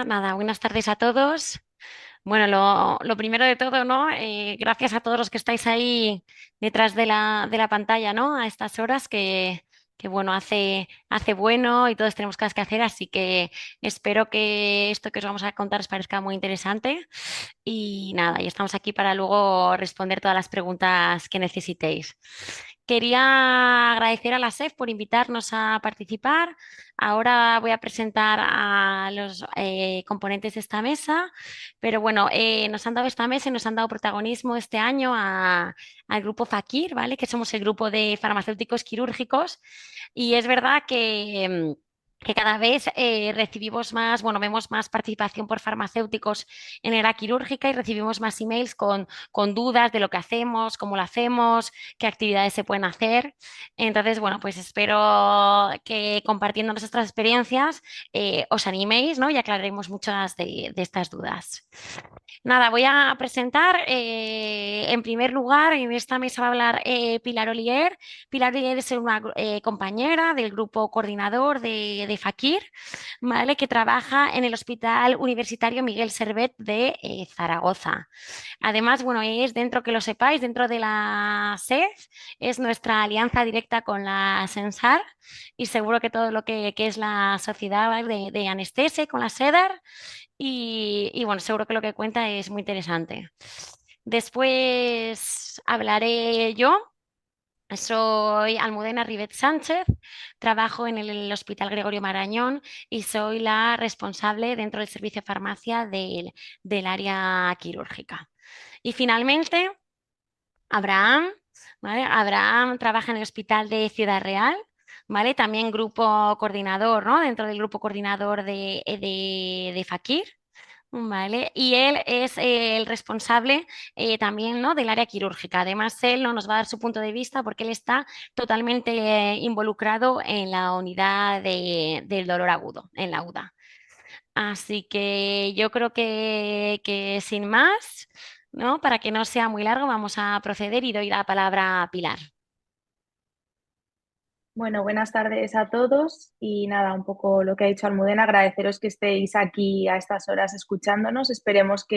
Nada, buenas tardes a todos. Bueno, lo primero de todo, ¿no? Gracias a todos los que estáis ahí detrás de la pantalla, ¿no? A estas horas que bueno, hace bueno y todos tenemos cosas que hacer, así que espero que esto que os vamos a contar os parezca muy interesante. Y nada, y estamos aquí para luego responder todas las preguntas que necesitéis. Quería agradecer a la SEF por invitarnos a participar. Ahora voy a presentar a los componentes de esta mesa, pero bueno, nos han dado esta mesa y nos han dado protagonismo este año al grupo FAKIR, ¿vale? Que somos el grupo de farmacéuticos quirúrgicos y es verdad que cada vez recibimos más, bueno, vemos más participación por farmacéuticos en era quirúrgica y recibimos más emails con dudas de lo que hacemos, cómo lo hacemos, qué actividades se pueden hacer. Entonces, bueno, pues espero que compartiendo nuestras experiencias os animéis, ¿no? Y aclaremos muchas de estas dudas. Nada, voy a presentar en primer lugar, en esta mesa va a hablar Pilar Olier. Pilar Olier es una compañera del grupo coordinador de FAKIR, ¿vale? Que trabaja en el Hospital Universitario Miguel Servet de Zaragoza. Además, bueno, es dentro, que lo sepáis, dentro de la SEF, es nuestra alianza directa con la SENSAR y seguro que todo lo que es la sociedad, ¿vale? de anestesia con la SEDAR y bueno, seguro que lo que cuenta es muy interesante. Después hablaré yo. Soy Almudena Rivet Sánchez, trabajo en el Hospital Gregorio Marañón y soy la responsable dentro del servicio de farmacia del área quirúrgica. Y finalmente, Abraham, ¿vale? Abraham trabaja en el Hospital de Ciudad Real, ¿vale? También grupo coordinador, ¿no? Dentro del grupo coordinador de FAKIR. Vale, y él es el responsable también, ¿no? del área quirúrgica. Además, él no nos va a dar su punto de vista porque él está totalmente involucrado en la unidad del dolor agudo, en la UDA. Así que yo creo que sin más, ¿no? Para que no sea muy largo, vamos a proceder y doy la palabra a Pilar. Bueno, buenas tardes a todos y nada, un poco lo que ha dicho Almudena, agradeceros que estéis aquí a estas horas escuchándonos. Esperemos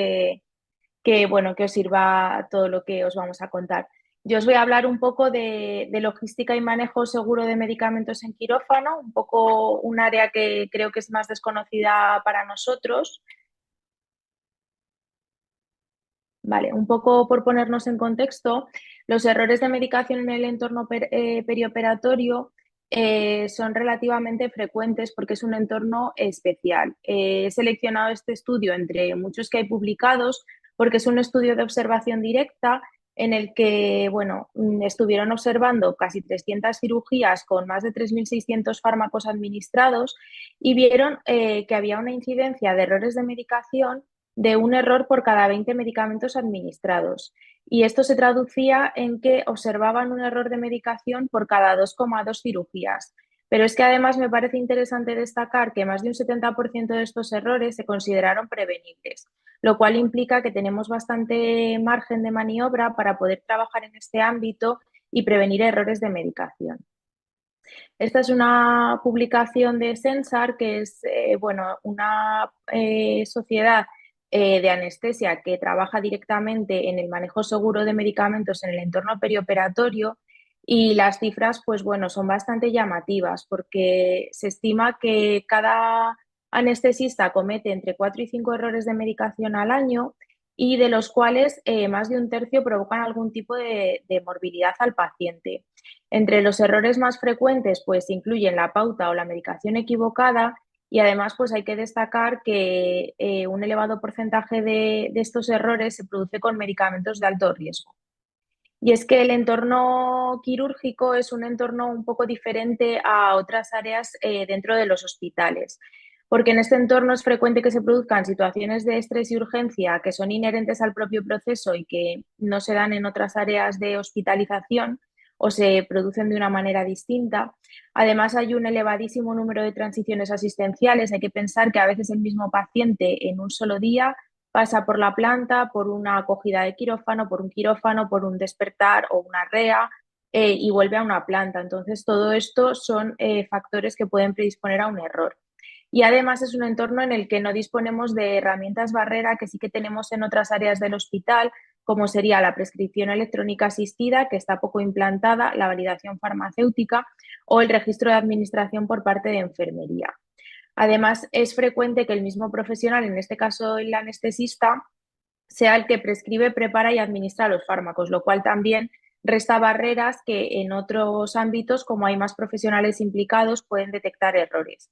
bueno, que os sirva todo lo que os vamos a contar. Yo os voy a hablar un poco de logística y manejo seguro de medicamentos en quirófano, un poco un área que creo que es más desconocida para nosotros. Vale, un poco por ponernos en contexto, los errores de medicación en el entorno perioperatorio son relativamente frecuentes porque es un entorno especial. He seleccionado este estudio entre muchos que hay publicados porque es un estudio de observación directa en el que, bueno, estuvieron observando casi 300 cirugías con más de 3.600 fármacos administrados y vieron que había una incidencia de errores de medicación de un error por cada 20 medicamentos administrados. Y esto se traducía en que observaban un error de medicación por cada 2,2 cirugías. Pero es que además me parece interesante destacar que más de un 70% de estos errores se consideraron prevenibles, lo cual implica que tenemos bastante margen de maniobra para poder trabajar en este ámbito y prevenir errores de medicación. Esta es una publicación de Sensar, que es bueno, una sociedad de anestesia que trabaja directamente en el manejo seguro de medicamentos en el entorno perioperatorio y las cifras, pues bueno, son bastante llamativas porque se estima que cada anestesista comete entre 4 y 5 errores de medicación al año y de los cuales más de un tercio provocan algún tipo de morbilidad al paciente. Entre los errores más frecuentes, pues incluyen la pauta o la medicación equivocada y además, pues hay que destacar que un elevado porcentaje de estos errores se produce con medicamentos de alto riesgo. Y es que el entorno quirúrgico es un entorno un poco diferente a otras áreas dentro de los hospitales, porque en este entorno es frecuente que se produzcan situaciones de estrés y urgencia que son inherentes al propio proceso y que no se dan en otras áreas de hospitalización o se producen de una manera distinta. Además, hay un elevadísimo número de transiciones asistenciales. Hay que pensar que a veces el mismo paciente en un solo día pasa por la planta, por una acogida de quirófano, por un quirófano, por un despertar o una REA y vuelve a una planta. Entonces, todo esto son factores que pueden predisponer a un error. y además es un entorno en el que no disponemos de herramientas barrera que sí que tenemos en otras áreas del hospital, como sería la prescripción electrónica asistida, que está poco implantada, la validación farmacéutica o el registro de administración por parte de enfermería. Además, es frecuente que el mismo profesional, en este caso el anestesista, sea el que prescribe, prepara y administra los fármacos, lo cual también resta barreras que en otros ámbitos, como hay más profesionales implicados, pueden detectar errores.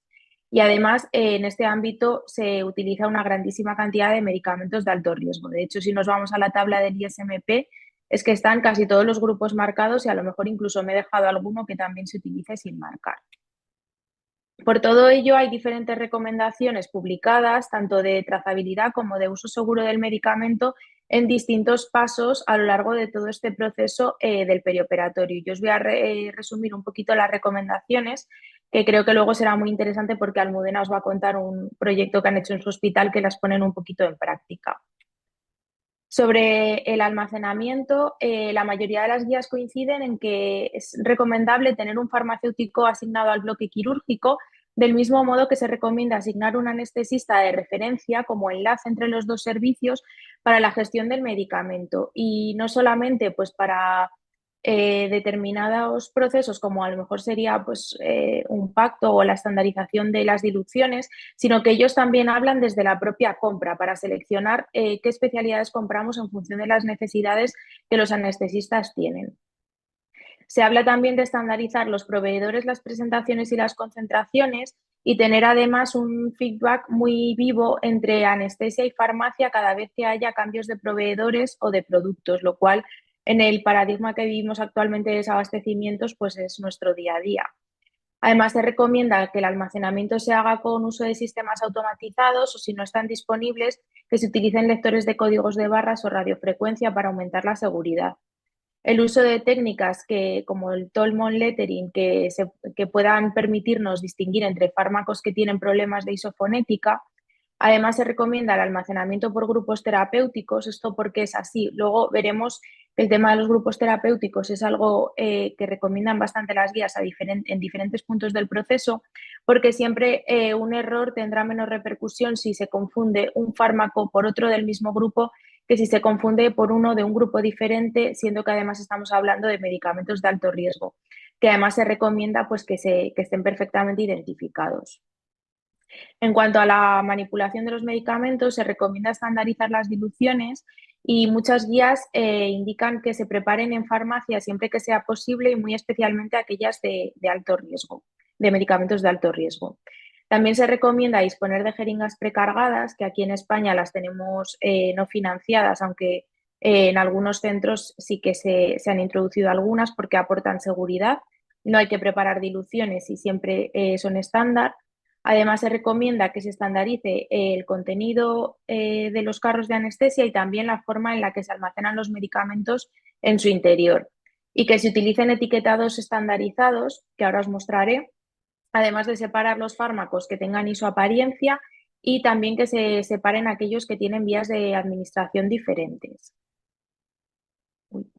Y además, en este ámbito se utiliza una grandísima cantidad de medicamentos de alto riesgo. De hecho, si nos vamos a la tabla del ISMP, es que están casi todos los grupos marcados y a lo mejor incluso me he dejado alguno que también se utilice sin marcar. Por todo ello, hay diferentes recomendaciones publicadas, tanto de trazabilidad como de uso seguro del medicamento, en distintos pasos a lo largo de todo este proceso del perioperatorio. Yo os voy a resumir un poquito las recomendaciones, que creo que luego será muy interesante porque Almudena os va a contar un proyecto que han hecho en su hospital que las ponen un poquito en práctica. Sobre el almacenamiento, la mayoría de las guías coinciden en que es recomendable tener un farmacéutico asignado al bloque quirúrgico, del mismo modo que se recomienda asignar un anestesista de referencia como enlace entre los dos servicios para la gestión del medicamento. Y no solamente pues, para determinados procesos, como a lo mejor sería pues, un pacto o la estandarización de las diluciones, sino que ellos también hablan desde la propia compra para seleccionar qué especialidades compramos en función de las necesidades que los anestesistas tienen. Se habla también de estandarizar los proveedores, las presentaciones y las concentraciones y tener además un feedback muy vivo entre anestesia y farmacia cada vez que haya cambios de proveedores o de productos, lo cual en el paradigma que vivimos actualmente de desabastecimientos pues es nuestro día a día. Además, se recomienda que el almacenamiento se haga con uso de sistemas automatizados o, si no están disponibles, que se utilicen lectores de códigos de barras o radiofrecuencia para aumentar la seguridad. El uso de técnicas como el Tolmon Lettering que puedan permitirnos distinguir entre fármacos que tienen problemas de isofonética. Además, se recomienda el almacenamiento por grupos terapéuticos, esto porque es así. Luego veremos que el tema de los grupos terapéuticos es algo que recomiendan bastante las guías en diferentes puntos del proceso, porque siempre un error tendrá menos repercusión si se confunde un fármaco por otro del mismo grupo que si se confunde por uno de un grupo diferente, siendo que además estamos hablando de medicamentos de alto riesgo, que además se recomienda pues, que estén perfectamente identificados. En cuanto a la manipulación de los medicamentos, se recomienda estandarizar las diluciones y muchas guías indican que se preparen en farmacia siempre que sea posible y muy especialmente aquellas de alto riesgo, de medicamentos de alto riesgo. También se recomienda disponer de jeringas precargadas, que aquí en España las tenemos no financiadas, aunque en algunos centros sí que se han introducido algunas porque aportan seguridad. No hay que preparar diluciones y siempre son estándar. Además, se recomienda que se estandarice el contenido de los carros de anestesia y también la forma en la que se almacenan los medicamentos en su interior y que se utilicen etiquetados estandarizados, que ahora os mostraré, además de separar los fármacos que tengan isoapariencia y también que se separen aquellos que tienen vías de administración diferentes. Uy.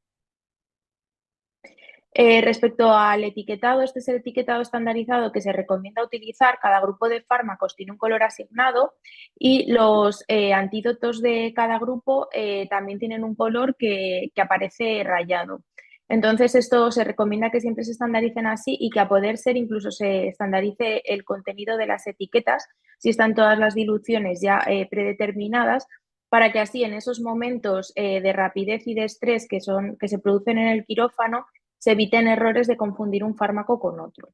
Respecto al etiquetado, este es el etiquetado estandarizado que se recomienda utilizar. Cada grupo de fármacos tiene un color asignado y los antídotos de cada grupo también tienen un color que aparece rayado. Entonces, esto se recomienda que siempre se estandaricen así y que a poder ser incluso se estandarice el contenido de las etiquetas, si están todas las diluciones ya predeterminadas, para que así en esos momentos de rapidez y de estrés que se producen en el quirófano, se eviten errores de confundir un fármaco con otro.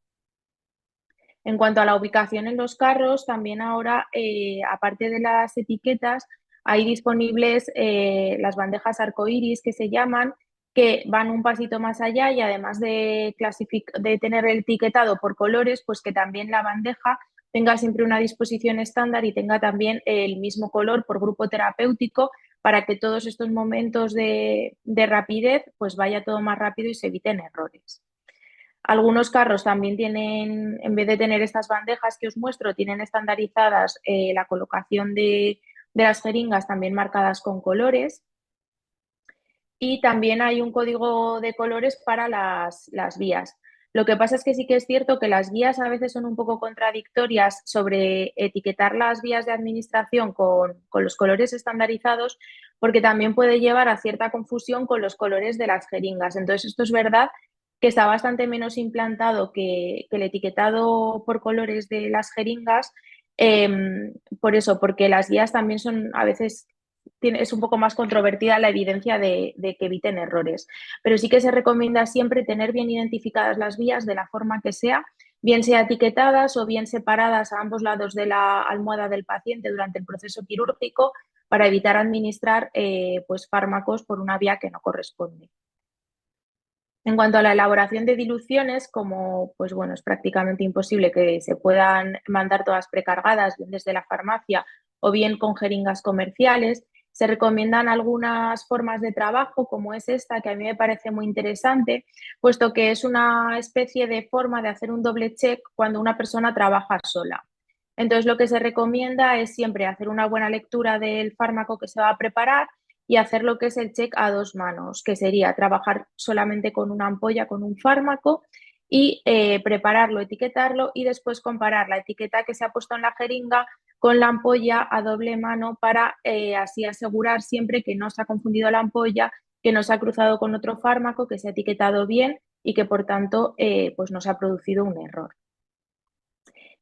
En cuanto a la ubicación en los carros, también ahora, aparte de las etiquetas, hay disponibles las bandejas arcoíris que se llaman, que van un pasito más allá y además de tener el etiquetado por colores, pues que también la bandeja tenga siempre una disposición estándar y tenga también el mismo color por grupo terapéutico para que todos estos momentos de rapidez pues vaya todo más rápido y se eviten errores. Algunos carros también tienen, en vez de tener estas bandejas que os muestro, tienen estandarizadas la colocación de las jeringas también marcadas con colores. Y también hay un código de colores para las vías. Lo que pasa es que sí que es cierto que las guías a veces son un poco contradictorias sobre etiquetar las vías de administración con los colores estandarizados, porque también puede llevar a cierta confusión con los colores de las jeringas. Entonces, esto es verdad que está bastante menos implantado que el etiquetado por colores de las jeringas, por eso, porque las guías también son a veces es un poco más controvertida la evidencia de que eviten errores. Pero sí que se recomienda siempre tener bien identificadas las vías de la forma que sea, bien sea etiquetadas o bien separadas a ambos lados de la almohada del paciente durante el proceso quirúrgico para evitar administrar pues fármacos por una vía que no corresponde. En cuanto a la elaboración de diluciones, como pues bueno, es prácticamente imposible que se puedan mandar todas precargadas bien desde la farmacia o bien con jeringas comerciales, se recomiendan algunas formas de trabajo, como es esta, que a mí me parece muy interesante, puesto que es una especie de forma de hacer un doble check cuando una persona trabaja sola. Entonces, lo que se recomienda es siempre hacer una buena lectura del fármaco que se va a preparar y hacer lo que es el check a dos manos, que sería trabajar solamente con una ampolla, con un fármaco y prepararlo, etiquetarlo y después comparar la etiqueta que se ha puesto en la jeringa con la ampolla a doble mano para así asegurar siempre que no se ha confundido la ampolla, que no se ha cruzado con otro fármaco, que se ha etiquetado bien y que por tanto pues no se ha producido un error.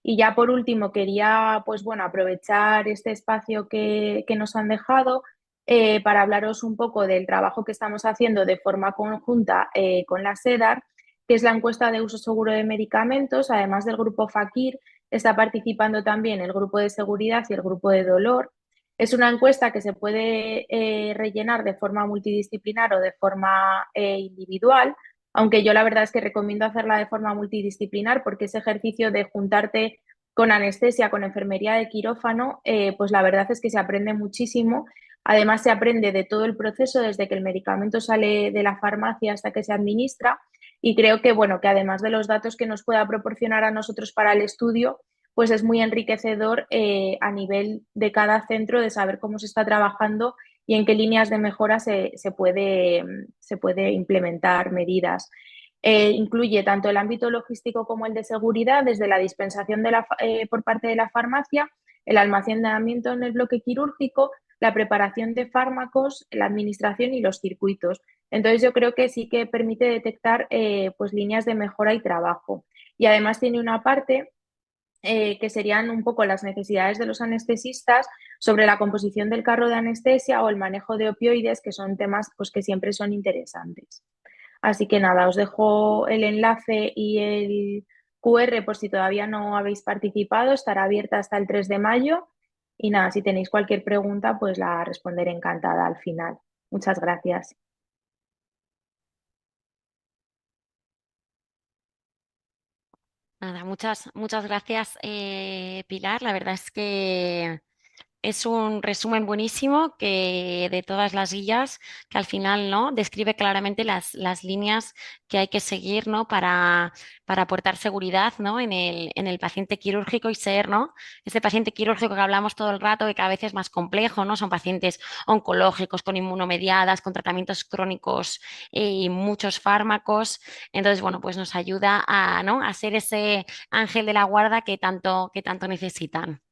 Y ya por último, quería pues bueno, aprovechar este espacio que nos han dejado para hablaros un poco del trabajo que estamos haciendo de forma conjunta con la SEDAR, que es la encuesta de uso seguro de medicamentos. Además del grupo FAQIR, está participando también el grupo de seguridad y el grupo de dolor. Es una encuesta que se puede rellenar de forma multidisciplinar o de forma individual, aunque yo la verdad es que recomiendo hacerla de forma multidisciplinar porque ese ejercicio de juntarte con anestesia, con enfermería de quirófano, pues la verdad es que se aprende muchísimo. Además, se aprende de todo el proceso, desde que el medicamento sale de la farmacia hasta que se administra. Y creo que, bueno, que además de los datos que nos pueda proporcionar a nosotros para el estudio, pues es muy enriquecedor a nivel de cada centro de saber cómo se está trabajando y en qué líneas de mejora se puede implementar medidas. Incluye tanto el ámbito logístico como el de seguridad, desde la dispensación por parte de la farmacia, el almacenamiento en el bloque quirúrgico, la preparación de fármacos, la administración y los circuitos. Entonces yo creo que sí que permite detectar pues líneas de mejora y trabajo. Y además tiene una parte que serían un poco las necesidades de los anestesistas sobre la composición del carro de anestesia o el manejo de opioides, que son temas pues, que siempre son interesantes. Así que nada, os dejo el enlace y el QR por si todavía no habéis participado. Estará abierta hasta el 3 de mayo. Y nada, si tenéis cualquier pregunta, pues la responderé encantada al final. Muchas gracias. Nada, muchas gracias, Pilar. La verdad es que es un resumen buenísimo que de todas las guías que al final, ¿no?, describe claramente las líneas que hay que seguir, ¿no?, para aportar seguridad, ¿no?, en el paciente quirúrgico y ser, ¿no?, ese paciente quirúrgico que hablamos todo el rato, que cada vez es más complejo, ¿no? Son pacientes oncológicos con inmunomediadas, con tratamientos crónicos y muchos fármacos. Entonces, bueno, pues nos ayuda a, ¿no?, a ser ese ángel de la guarda que tanto necesitan.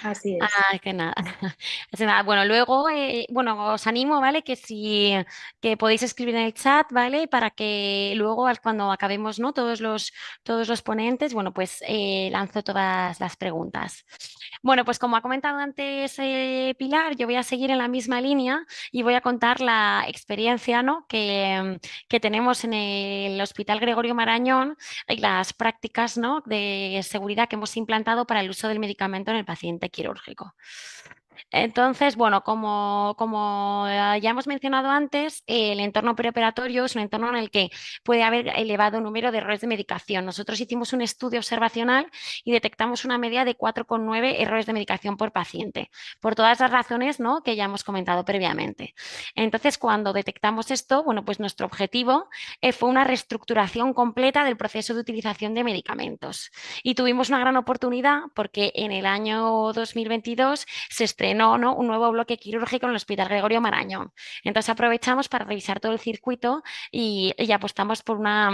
Así es. Ah, que nada. Así nada. Bueno, luego, bueno, os animo, ¿vale? Que si que podéis escribir en el chat, ¿vale? Para que luego, cuando acabemos, ¿no?, todos los ponentes, bueno, pues lanzo todas las preguntas. Bueno, pues como ha comentado antes Pilar, yo voy a seguir en la misma línea y voy a contar la experiencia, ¿no?, que tenemos en el Hospital Gregorio Marañón y las prácticas, ¿no?, de seguridad que hemos implantado para el uso del medicamento en el paciente quirúrgico. Entonces, bueno, como ya hemos mencionado antes, el entorno preoperatorio es un entorno en el que puede haber elevado número de errores de medicación. Nosotros hicimos un estudio observacional y detectamos una media de 4,9 errores de medicación por paciente, por todas las razones, ¿no?, que ya hemos comentado previamente. Entonces, cuando detectamos esto, bueno, pues nuestro objetivo fue una reestructuración completa del proceso de utilización de medicamentos. Y tuvimos una gran oportunidad porque en el año 2022 se estrenó, ¿no?, un nuevo bloque quirúrgico en el Hospital Gregorio Marañón. Entonces aprovechamos para revisar todo el circuito y apostamos por una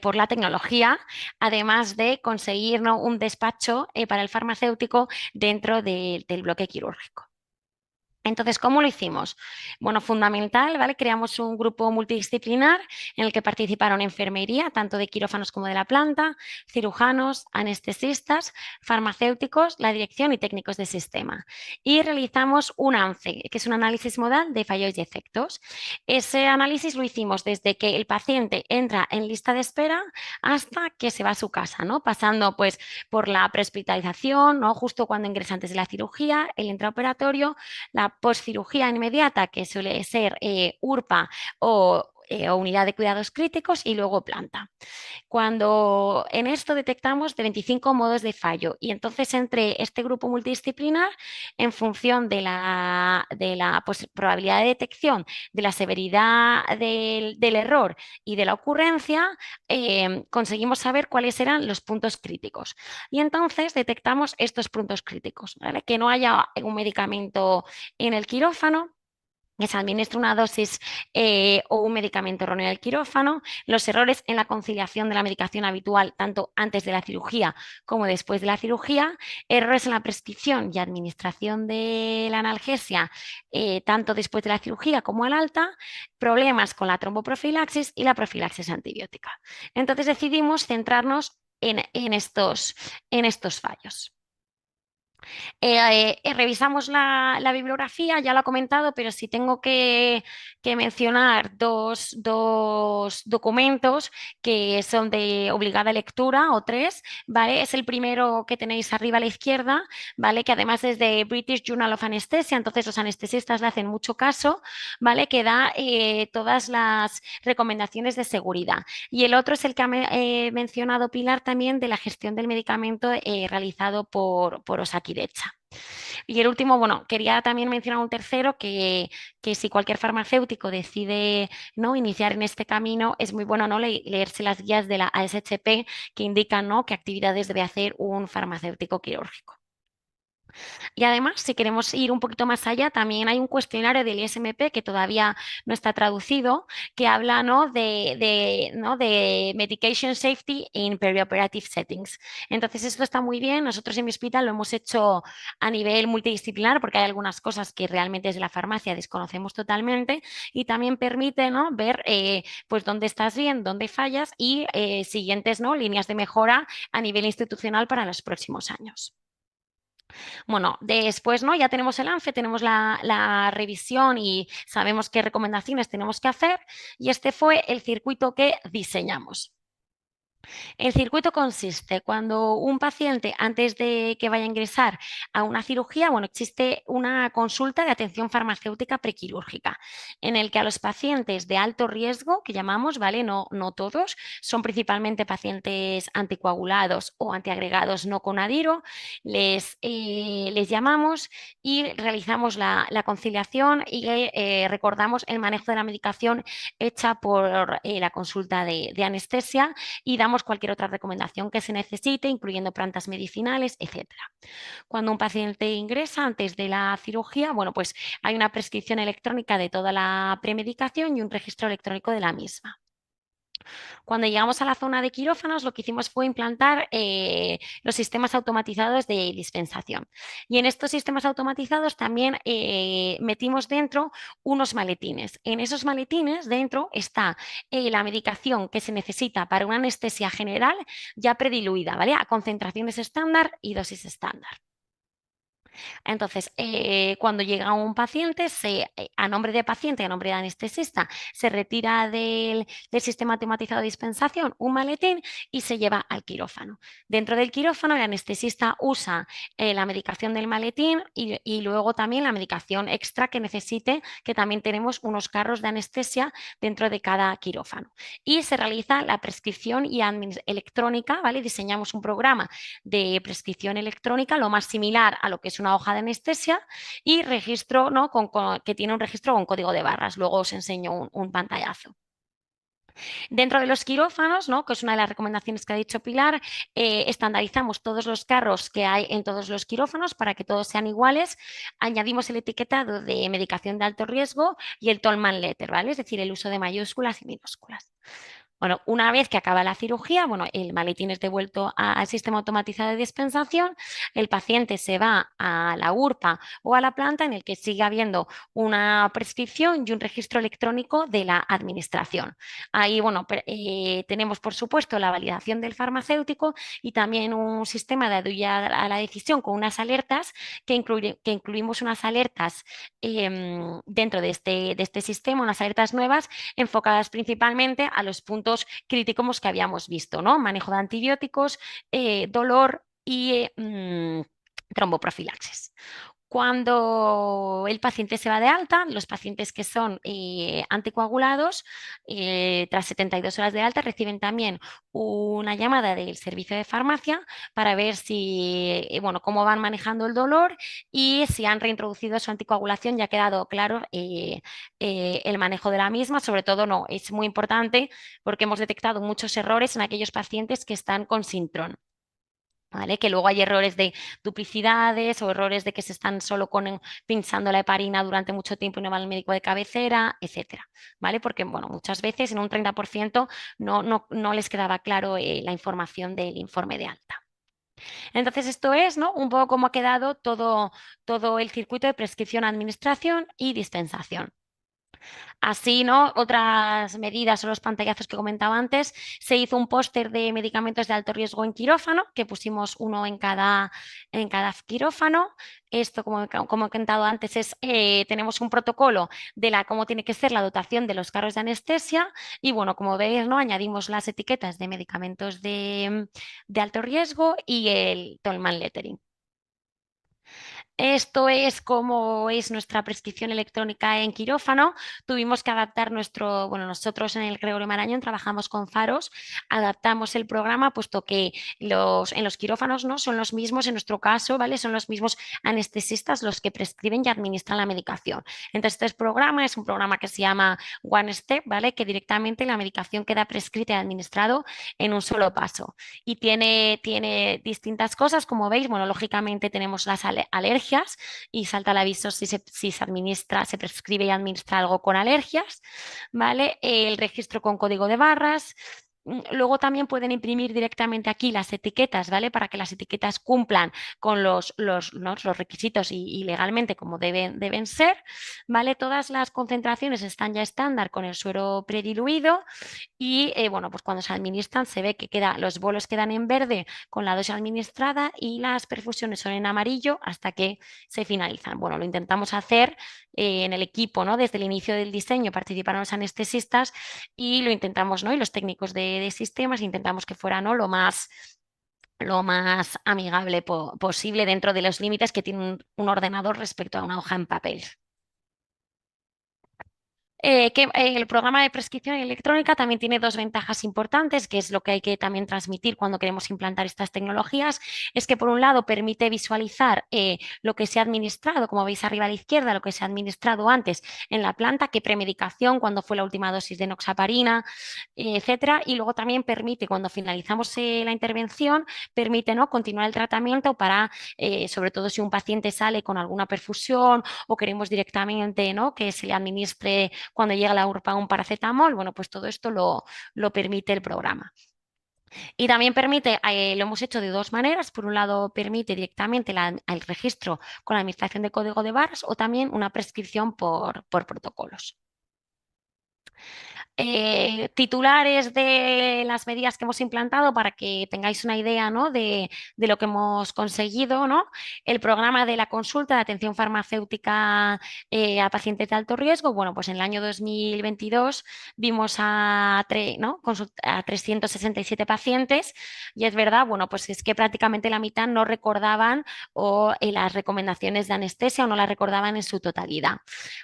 por la tecnología, además de conseguir, ¿no?, un despacho para el farmacéutico dentro del bloque quirúrgico. Entonces, ¿cómo lo hicimos? Bueno, fundamental, ¿vale? Creamos un grupo multidisciplinar en el que participaron enfermería, tanto de quirófanos como de la planta, cirujanos, anestesistas, farmacéuticos, la dirección y técnicos de sistema. Y realizamos un ANCE, que es un análisis modal de fallos y efectos. Ese análisis lo hicimos desde que el paciente entra en lista de espera hasta que se va a su casa, ¿no? Pasando pues por la prehospitalización, ¿no?, justo cuando ingresa antes de la cirugía, el intraoperatorio, la postcirugía inmediata, que suele ser URPA o unidad de cuidados críticos, y luego planta. Cuando en esto detectamos de 25 modos de fallo, y entonces entre este grupo multidisciplinar, en función de la pues, probabilidad de detección, de la severidad del error y de la ocurrencia, conseguimos saber cuáles eran los puntos críticos. Y entonces detectamos estos puntos críticos, ¿vale? Que no haya un medicamento en el quirófano, que se administra una dosis o un medicamento erróneo del quirófano, los errores en la conciliación de la medicación habitual tanto antes de la cirugía como después de la cirugía, errores en la prescripción y administración de la analgesia tanto después de la cirugía como al alta, problemas con la tromboprofilaxis y la profilaxis antibiótica. Entonces decidimos centrarnos en estos fallos. Revisamos la bibliografía, ya lo he comentado, pero si tengo que mencionar dos documentos que son de obligada lectura, o tres, ¿vale? Es el primero que tenéis arriba a la izquierda, ¿vale? Que además es de British Journal of Anesthesia, entonces los anestesistas le hacen mucho caso, ¿vale? Que da todas las recomendaciones de seguridad. Y el otro es el que ha mencionado Pilar también, de la gestión del medicamento realizado por Osakidecha. Y el último, bueno, quería también mencionar un tercero que si cualquier farmacéutico decide, ¿no?, iniciar en este camino, es muy bueno, ¿no?, leerse las guías de la ASHP que indican, ¿no?, qué actividades debe hacer un farmacéutico quirúrgico. Y además, si queremos ir un poquito más allá, también hay un cuestionario del ISMP que todavía no está traducido, que habla, ¿no?, de medication safety in perioperative settings. Entonces, esto está muy bien. Nosotros en mi hospital lo hemos hecho a nivel multidisciplinar porque hay algunas cosas que realmente desde la farmacia desconocemos totalmente, y también permite, ¿no?, ver pues dónde estás bien, dónde fallas, y siguientes, ¿no?, líneas de mejora a nivel institucional para los próximos años. Bueno, después, ¿no?, ya tenemos el ANFE, tenemos la revisión y sabemos qué recomendaciones tenemos que hacer, y este fue el circuito que diseñamos. El circuito consiste cuando un paciente, antes de que vaya a ingresar a una cirugía, bueno, existe una consulta de atención farmacéutica prequirúrgica, en el que a los pacientes de alto riesgo, que llamamos, ¿vale? No todos, son principalmente pacientes anticoagulados o antiagregados no con adiro, les llamamos y realizamos la conciliación y recordamos el manejo de la medicación hecha por la consulta de anestesia, y damos cualquier otra recomendación que se necesite, incluyendo plantas medicinales, etcétera. Cuando un paciente ingresa antes de la cirugía, bueno, pues hay una prescripción electrónica de toda la premedicación y un registro electrónico de la misma. Cuando llegamos a la zona de quirófanos, lo que hicimos fue implantar los sistemas automatizados de dispensación. Y en estos sistemas automatizados también metimos dentro unos maletines. En esos maletines dentro está la medicación que se necesita para una anestesia general ya prediluida, ¿vale?, a concentraciones estándar y dosis estándar. Entonces, cuando llega un paciente, a nombre de paciente, a nombre de anestesista, se retira del sistema automatizado de dispensación un maletín y se lleva al quirófano. Dentro del quirófano, el anestesista usa la medicación del maletín y luego también la medicación extra que necesite, que también tenemos unos carros de anestesia dentro de cada quirófano. Y se realiza la prescripción y electrónica, ¿vale? Diseñamos un programa de prescripción electrónica lo más similar a lo que es una hoja de anestesia, y registro, ¿no?, que tiene un registro con código de barras. Luego os enseño un pantallazo. Dentro de los quirófanos, ¿no?, que es una de las recomendaciones que ha dicho Pilar, estandarizamos todos los carros que hay en todos los quirófanos para que todos sean iguales. Añadimos el etiquetado de medicación de alto riesgo y el Tollman Letter, ¿vale?, es decir, el uso de mayúsculas y minúsculas. Bueno, una vez que acaba la cirugía, bueno, el maletín es devuelto al sistema automatizado de dispensación, el paciente se va a la URPA o a la planta en el que sigue habiendo una prescripción y un registro electrónico de la administración. Ahí, bueno, tenemos por supuesto la validación del farmacéutico y también un sistema de ayuda a la decisión con unas alertas que incluimos unas alertas dentro de este sistema, unas alertas nuevas enfocadas principalmente a los puntos críticos que habíamos visto, ¿no? Manejo de antibióticos, dolor y tromboprofilaxis. Cuando el paciente se va de alta, los pacientes que son anticoagulados, tras 72 horas de alta, reciben también una llamada del servicio de farmacia para ver si, bueno, cómo van manejando el dolor y si han reintroducido su anticoagulación. Ya ha quedado claro el manejo de la misma. Sobre todo, no, es muy importante porque hemos detectado muchos errores en aquellos pacientes que están con Sintron. ¿Vale? Que luego hay errores de duplicidades o errores de que se están solo pinchando la heparina durante mucho tiempo y no va al médico de cabecera, etcétera, ¿vale? Porque, bueno, muchas veces en un 30% no les quedaba claro la información del informe de alta. Entonces, esto es, ¿no? Un poco cómo ha quedado todo el circuito de prescripción, administración y dispensación. Así, ¿no? Otras medidas o los pantallazos que comentaba antes, se hizo un póster de medicamentos de alto riesgo en quirófano, que pusimos uno en cada quirófano. Esto, como he comentado antes, tenemos un protocolo de cómo tiene que ser la dotación de los carros de anestesia y, bueno, como veis, ¿no? Añadimos las etiquetas de medicamentos de alto riesgo y el Tolman Lettering. Esto es como es nuestra prescripción electrónica en quirófano. Tuvimos que adaptar bueno, nosotros en el Gregorio Marañón trabajamos con Faros, adaptamos el programa puesto que en los quirófanos no son los mismos, en nuestro caso, ¿vale? Son los mismos anestesistas los que prescriben y administran la medicación. Entonces, este programa es un programa que se llama One Step, ¿vale? Que directamente la medicación queda prescrita y administrado en un solo paso. Y tiene distintas cosas, como veis, bueno, lógicamente tenemos las alergias y salta el aviso si se administra, se prescribe y administra algo con alergias, ¿vale? El registro con código de barras. Luego también pueden imprimir directamente aquí las etiquetas, ¿vale? Para que las etiquetas cumplan con los requisitos y legalmente como deben ser, ¿vale? Todas las concentraciones están ya estándar con el suero prediluido y bueno, pues cuando se administran se ve que los bolos quedan en verde con la dosis administrada y las perfusiones son en amarillo hasta que se finalizan. Bueno, lo intentamos hacer en el equipo, ¿no? Desde el inicio del diseño participaron los anestesistas y lo intentamos, ¿no? Y los técnicos de sistemas intentamos que fuera, ¿no? Lo más amigable posible dentro de los límites que tiene un ordenador respecto a una hoja en papel. El programa de prescripción electrónica también tiene dos ventajas importantes, que es lo que hay que también transmitir cuando queremos implantar estas tecnologías, es que por un lado permite visualizar lo que se ha administrado, como veis arriba a la izquierda, lo que se ha administrado antes en la planta, qué premedicación, cuándo fue la última dosis de enoxaparina, etcétera, y luego también permite, cuando finalizamos la intervención, permite, ¿no? Continuar el tratamiento para, sobre todo si un paciente sale con alguna perfusión o queremos directamente, ¿no? Que se le administre cuando llega la URPA un paracetamol, bueno, pues todo esto lo permite el programa. Y también permite, lo hemos hecho de dos maneras, por un lado permite directamente el registro con la administración de código de barras o también una prescripción por protocolos. Titulares de las medidas que hemos implantado para que tengáis una idea, ¿no? de lo que hemos conseguido, ¿no? El programa de la consulta de atención farmacéutica a pacientes de alto riesgo. Bueno, pues en el año 2022 vimos ¿no? a 367 pacientes y es verdad, bueno, pues es que prácticamente la mitad no recordaban las recomendaciones de anestesia o no las recordaban en su totalidad.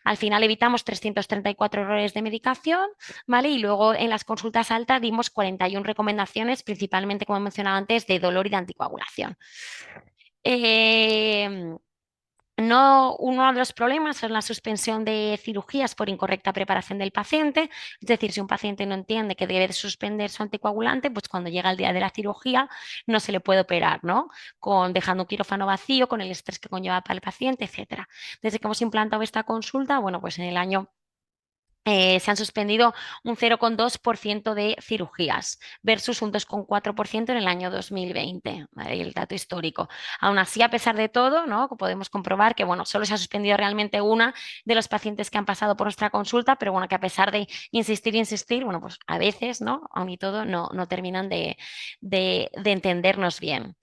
Al final evitamos 334 errores de medicación, ¿vale? Y luego en las consultas altas dimos 41 recomendaciones, principalmente, como he mencionado antes, de dolor y de anticoagulación. Uno de los problemas es la suspensión de cirugías por incorrecta preparación del paciente, es decir, si un paciente no entiende que debe de suspender su anticoagulante, pues cuando llega el día de la cirugía no se le puede operar, ¿no? Dejando un quirófano vacío, con el estrés que conlleva para el paciente, etcétera. Desde que hemos implantado esta consulta, bueno, pues en el año Se han suspendido un 0,2% de cirugías versus un 2,4% en el año 2020, ¿vale? El dato histórico. Aún así, a pesar de todo, ¿no? Podemos comprobar que bueno, solo se ha suspendido realmente una de los pacientes que han pasado por nuestra consulta, pero bueno, que a pesar de insistir, bueno, pues a veces, ¿no? Aún y todo, no terminan de entendernos bien.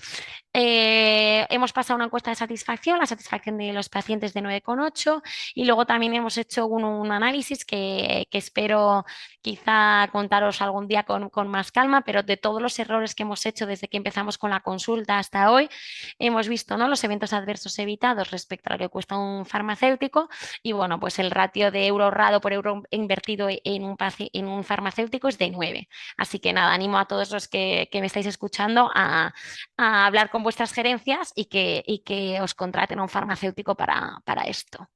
Hemos pasado una encuesta de satisfacción, la satisfacción de los pacientes de 9,8 y luego también hemos hecho un análisis que espero quizá contaros algún día con más calma, pero de todos los errores que hemos hecho desde que empezamos con la consulta hasta hoy, hemos visto, ¿no? Los eventos adversos evitados respecto a lo que cuesta un farmacéutico y bueno, pues el ratio de euro ahorrado por euro invertido en un farmacéutico es de 9. Así que nada, animo a todos los que me estáis escuchando a hablar con vuestras gerencias y que os contraten a un farmacéutico para esto.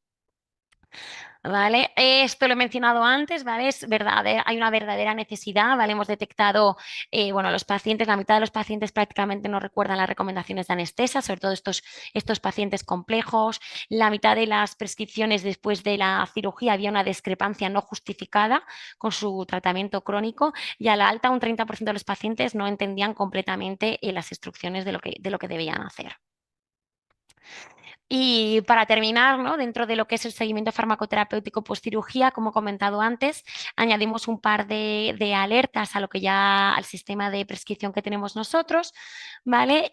¿Vale? Esto lo he mencionado antes, ¿vale? Es verdad, hay una verdadera necesidad, ¿vale? Hemos detectado, bueno, los pacientes, la mitad de los pacientes prácticamente no recuerdan las recomendaciones de anestesia, sobre todo estos pacientes complejos. La mitad de las prescripciones después de la cirugía había una discrepancia no justificada con su tratamiento crónico y a la alta un 30% de los pacientes no entendían completamente las instrucciones de lo que debían hacer. Y para terminar, ¿no? Dentro de lo que es el seguimiento farmacoterapéutico postcirugía, como he comentado antes, añadimos un par de alertas a lo que ya al sistema de prescripción que tenemos nosotros, ¿vale?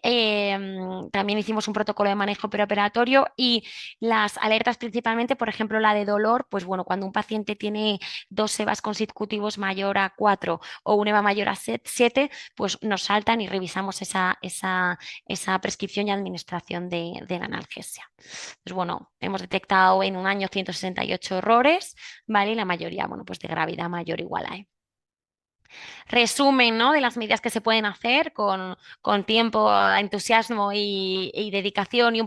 También hicimos un protocolo de manejo preoperatorio y las alertas principalmente, por ejemplo, la de dolor, pues bueno, cuando un paciente tiene 2 EVAs consecutivos mayor a 4 o un EVA mayor a 7, pues nos saltan y revisamos esa prescripción y administración de la analgesia. Pues bueno, hemos detectado en un año 168 errores, ¿vale? Y la mayoría, bueno, pues de gravedad mayor o igual a resumen, ¿no? De las medidas que se pueden hacer con tiempo, entusiasmo y dedicación y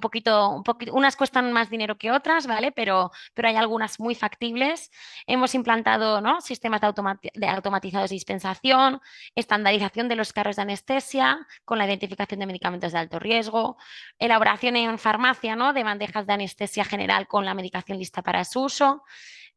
unas cuestan más dinero que otras, ¿vale? Pero hay algunas muy factibles. Hemos implantado, ¿no? Sistemas de automatizados de dispensación, estandarización de los carros de anestesia con la identificación de medicamentos de alto riesgo, elaboración en farmacia, ¿no? De bandejas de anestesia general con la medicación lista para su uso,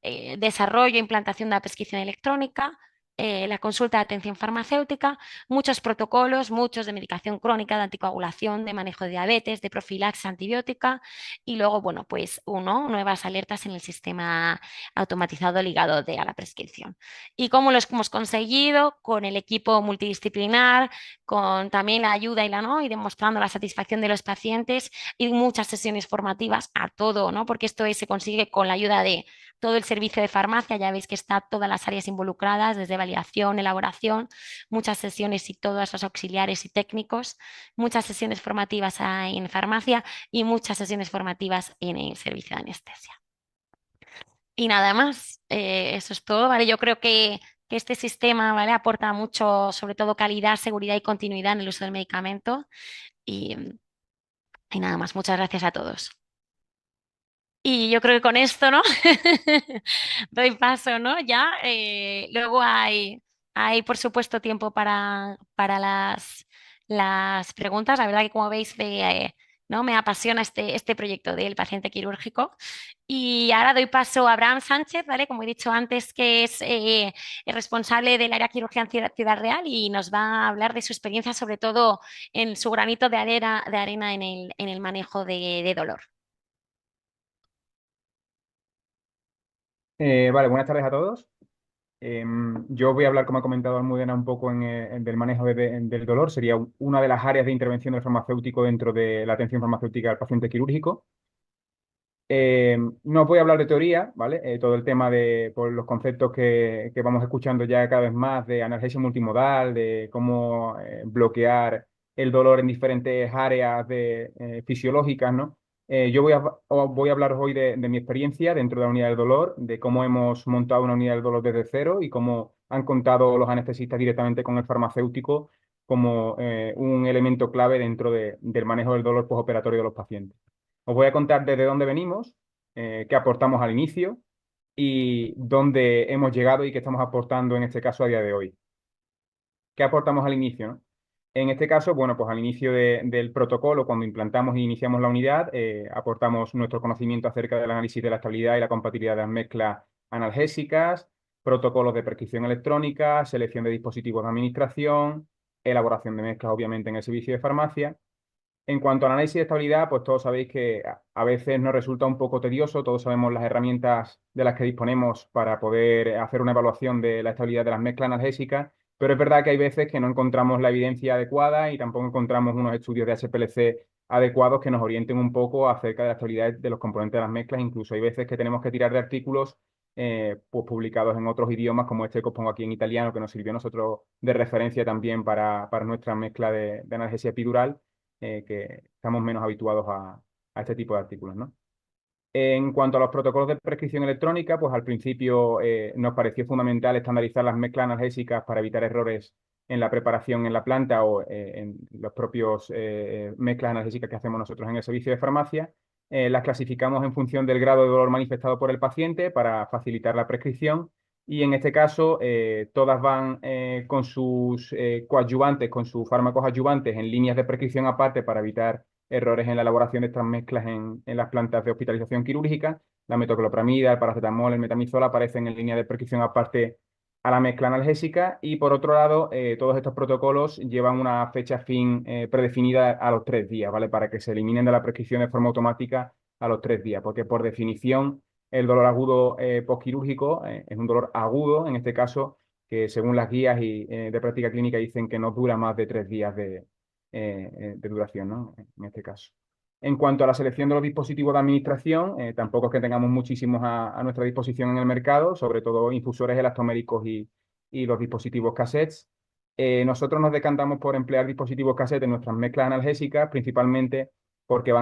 desarrollo e implantación de la prescripción electrónica, la consulta de atención farmacéutica, muchos protocolos, muchos de medicación crónica, de anticoagulación, de manejo de diabetes, de profilaxis antibiótica y luego, bueno, pues nuevas alertas en el sistema automatizado ligado a la prescripción. ¿Y cómo lo hemos conseguido? Con el equipo multidisciplinar, con también la ayuda ¿no? Y demostrando la satisfacción de los pacientes y muchas sesiones formativas a todo, ¿no? Porque esto se consigue con la ayuda de todo el servicio de farmacia, ya veis que está todas las áreas involucradas, desde validación, elaboración, muchas sesiones y todos los auxiliares y técnicos, muchas sesiones formativas en farmacia y muchas sesiones formativas en el servicio de anestesia. Y nada más, eso es todo, ¿vale? Yo creo que este sistema, ¿vale? Aporta mucho, sobre todo calidad, seguridad y continuidad en el uso del medicamento. Y, y nada más, muchas gracias a todos. Y yo creo que con esto, ¿no? Doy paso, ¿no? Ya. Luego hay, por supuesto, tiempo para las preguntas. La verdad que, como veis, ¿no? Me apasiona este proyecto del paciente quirúrgico. Y ahora doy paso a Abraham Sánchez, ¿vale? Como he dicho antes, que es el responsable del área quirúrgica en Ciudad Real y nos va a hablar de su experiencia, sobre todo en su granito de arena en el manejo de dolor. Vale, buenas tardes a todos. Yo voy a hablar, como ha comentado Almudena, un poco del manejo del dolor. Sería una de las áreas de intervención del farmacéutico dentro de la atención farmacéutica al paciente quirúrgico. No voy a hablar de teoría, ¿vale? Todo el tema de por los conceptos que vamos escuchando ya cada vez más de analgesia multimodal, de cómo bloquear el dolor en diferentes áreas fisiológicas, ¿no? Yo voy a hablaros hoy de mi experiencia dentro de la unidad del dolor, de cómo hemos montado una unidad del dolor desde cero y cómo han contado los anestesistas directamente con el farmacéutico como un elemento clave dentro del manejo del dolor postoperatorio de los pacientes. Os voy a contar desde dónde venimos, qué aportamos al inicio y dónde hemos llegado y qué estamos aportando en este caso a día de hoy. ¿Qué aportamos al inicio, no? En este caso, bueno, pues al inicio del protocolo, cuando implantamos e iniciamos la unidad, aportamos nuestro conocimiento acerca del análisis de la estabilidad y la compatibilidad de las mezclas analgésicas, protocolos de prescripción electrónica, selección de dispositivos de administración, elaboración de mezclas, obviamente, en el servicio de farmacia. En cuanto al análisis de estabilidad, pues todos sabéis que a veces nos resulta un poco tedioso, todos sabemos las herramientas de las que disponemos para poder hacer una evaluación de la estabilidad de las mezclas analgésicas, pero es verdad que hay veces que no encontramos la evidencia adecuada y tampoco encontramos unos estudios de HPLC adecuados que nos orienten un poco acerca de la estabilidad de los componentes de las mezclas. Incluso hay veces que tenemos que tirar de artículos pues publicados en otros idiomas, como este que os pongo aquí en italiano, que nos sirvió a nosotros de referencia también para nuestra mezcla de analgesia epidural, que estamos menos habituados a este tipo de artículos, ¿no? En cuanto a los protocolos de prescripción electrónica, pues al principio nos pareció fundamental estandarizar las mezclas analgésicas para evitar errores en la preparación en la planta o en los propios mezclas analgésicas que hacemos nosotros en el servicio de farmacia. Las clasificamos en función del grado de dolor manifestado por el paciente para facilitar la prescripción. Y en este caso, todas van con sus coadyuvantes, con sus fármacos adyuvantes en líneas de prescripción aparte para evitar errores en la elaboración de estas mezclas en las plantas de hospitalización quirúrgica. La metoclopramida, el paracetamol, el metamizol aparecen en línea de prescripción aparte a la mezcla analgésica. Y por otro lado, todos estos protocolos llevan una fecha fin predefinida a los 3 días, ¿vale? Para que se eliminen de la prescripción de forma automática a los 3 días, porque por definición el dolor agudo postquirúrgico es un dolor agudo, en este caso, que según las guías de práctica clínica dicen que no dura más de 3 días de duración, ¿no? En este caso. En cuanto a la selección de los dispositivos de administración, tampoco es que tengamos muchísimos a nuestra disposición en el mercado, sobre todo infusores elastoméricos y los dispositivos cassettes. Nosotros nos decantamos por emplear dispositivos cassettes en nuestras mezclas analgésicas, principalmente porque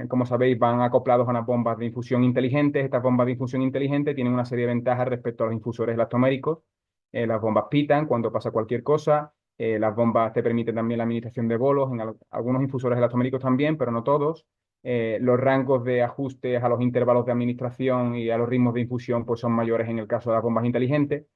como sabéis, van acoplados a unas bombas de infusión inteligentes. Estas bombas de infusión inteligente tienen una serie de ventajas respecto a los infusores elastoméricos. Las bombas pitan cuando pasa cualquier cosa. Las bombas te permiten también la administración de bolos, en algunos infusores elastoméricos también, pero no todos. Los rangos de ajustes a los intervalos de administración y a los ritmos de infusión pues son mayores en el caso de las bombas inteligentes.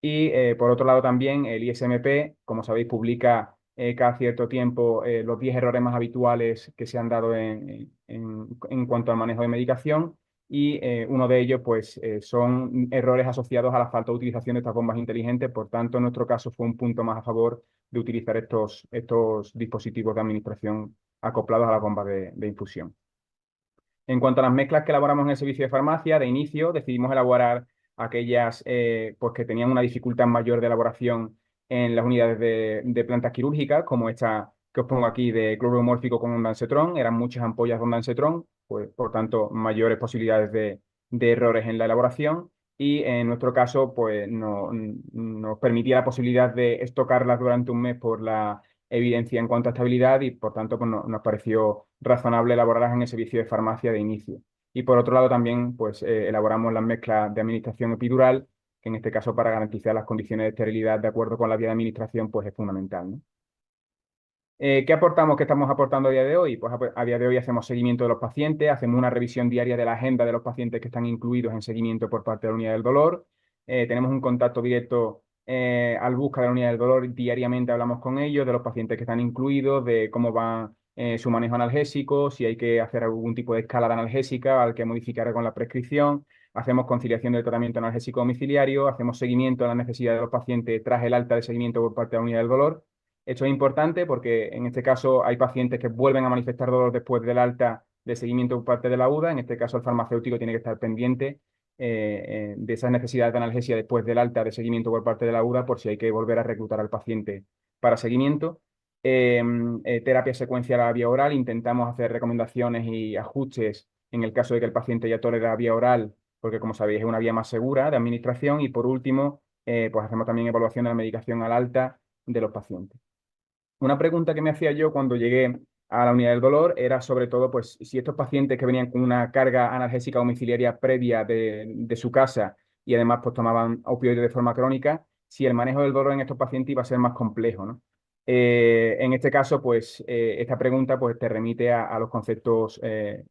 Y por otro lado también el ISMP, como sabéis, publica cada cierto tiempo los 10 errores más habituales que se han dado en cuanto al manejo de medicación. Y uno de ellos pues son errores asociados a la falta de utilización de estas bombas inteligentes. Por tanto, en nuestro caso fue un punto más a favor de utilizar estos dispositivos de administración acoplados a las bombas de infusión. En cuanto a las mezclas que elaboramos en el servicio de farmacia, de inicio decidimos elaborar aquellas pues que tenían una dificultad mayor de elaboración en las unidades de plantas quirúrgicas, como esta que os pongo aquí de cloruro mórfico con ondansetron. Eran muchas ampollas de ondansetron, pues por tanto mayores posibilidades de errores en la elaboración. Y en nuestro caso, pues nos permitía la posibilidad de estocarlas durante un mes por la evidencia en cuanto a estabilidad y por tanto pues, nos pareció razonable elaborarlas en el servicio de farmacia de inicio. Y por otro lado también pues elaboramos las mezclas de administración epidural, que en este caso para garantizar las condiciones de esterilidad de acuerdo con la vía de administración pues es fundamental, ¿no? ¿Qué aportamos, qué estamos aportando a día de hoy? Pues a día de hoy hacemos seguimiento de los pacientes, hacemos una revisión diaria de la agenda de los pacientes que están incluidos en seguimiento por parte de la unidad del dolor. Tenemos un contacto directo al busca de la unidad del dolor, diariamente hablamos con ellos, de los pacientes que están incluidos, de cómo va su manejo analgésico, si hay que hacer algún tipo de escalada analgésica al que modificar con la prescripción. Hacemos conciliación del tratamiento analgésico domiciliario, hacemos seguimiento a las necesidades de los pacientes tras el alta de seguimiento por parte de la unidad del dolor. Esto es importante porque en este caso hay pacientes que vuelven a manifestar dolor después del alta de seguimiento por parte de la UDA. En este caso el farmacéutico tiene que estar pendiente de esas necesidades de analgesia después del alta de seguimiento por parte de la UDA por si hay que volver a reclutar al paciente para seguimiento. Terapia secuencial a la vía oral. Intentamos hacer recomendaciones y ajustes en el caso de que el paciente ya tolere la vía oral, porque como sabéis es una vía más segura de administración. Y por último, pues hacemos también evaluación de la medicación al alta de los pacientes. Una pregunta que me hacía yo cuando llegué a la unidad del dolor era sobre todo pues, si estos pacientes que venían con una carga analgésica domiciliaria previa de su casa y además pues, tomaban opioides de forma crónica, si el manejo del dolor en estos pacientes iba a ser más complejo, ¿no? En este caso, pues esta pregunta pues, te remite a los conceptos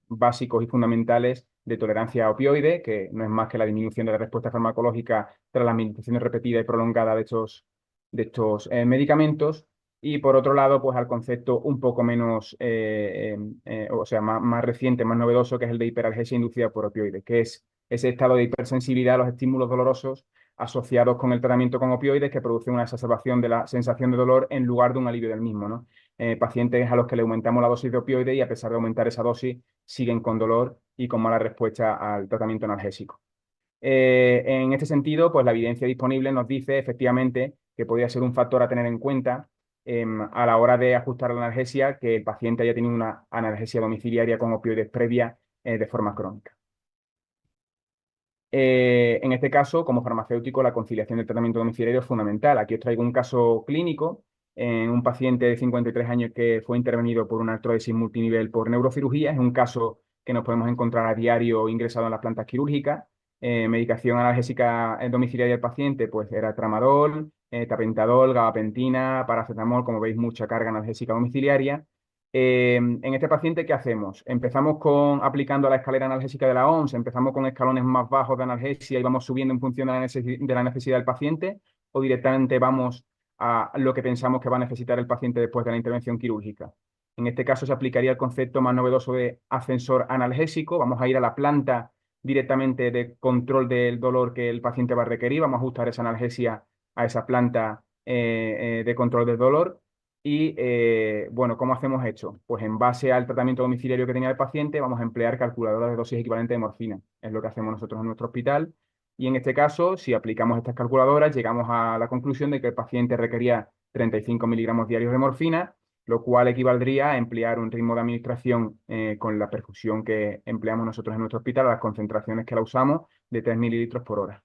básicos y fundamentales de tolerancia a opioides, que no es más que la disminución de la respuesta farmacológica tras la administración repetida y prolongada de estos medicamentos. Y por otro lado, pues al concepto un poco menos, o sea, más reciente, más novedoso, que es el de hiperalgesia inducida por opioides, que es ese estado de hipersensibilidad a los estímulos dolorosos asociados con el tratamiento con opioides que producen una exacerbación de la sensación de dolor en lugar de un alivio del mismo, ¿no? Pacientes a los que le aumentamos la dosis de opioides y a pesar de aumentar esa dosis siguen con dolor y con mala respuesta al tratamiento analgésico. En este sentido, pues la evidencia disponible nos dice efectivamente que podría ser un factor a tener en cuenta a la hora de ajustar la analgesia, que el paciente haya tenido una analgesia domiciliaria con opioides previa de forma crónica. En este caso, como farmacéutico, la conciliación del tratamiento domiciliario es fundamental. Aquí os traigo un caso clínico en un paciente de 53 años que fue intervenido por una artrosis multinivel por neurocirugía. Es un caso que nos podemos encontrar a diario ingresado en las plantas quirúrgicas. Medicación analgésica domiciliaria del paciente, pues era tramadol, tapentadol, gabapentina, paracetamol, como veis, mucha carga analgésica domiciliaria. En este paciente, ¿qué hacemos? Empezamos aplicando la escalera analgésica de la OMS, empezamos con escalones más bajos de analgesia y vamos subiendo en función de la necesidad del paciente, o directamente vamos a lo que pensamos que va a necesitar el paciente después de la intervención quirúrgica. En este caso se aplicaría el concepto más novedoso de ascensor analgésico. Vamos a ir a la planta directamente de control del dolor que el paciente va a requerir, vamos a ajustar esa analgesia a esa planta de control del dolor. Y bueno, ¿cómo hacemos esto? Pues en base al tratamiento domiciliario que tenía el paciente, vamos a emplear calculadoras de dosis equivalente de morfina. Es lo que hacemos nosotros en nuestro hospital. Y en este caso, si aplicamos estas calculadoras, llegamos a la conclusión de que el paciente requería 35 miligramos diarios de morfina, lo cual equivaldría a emplear un ritmo de administración con la perfusión que empleamos nosotros en nuestro hospital, a las concentraciones que la usamos, de 3 mililitros por hora.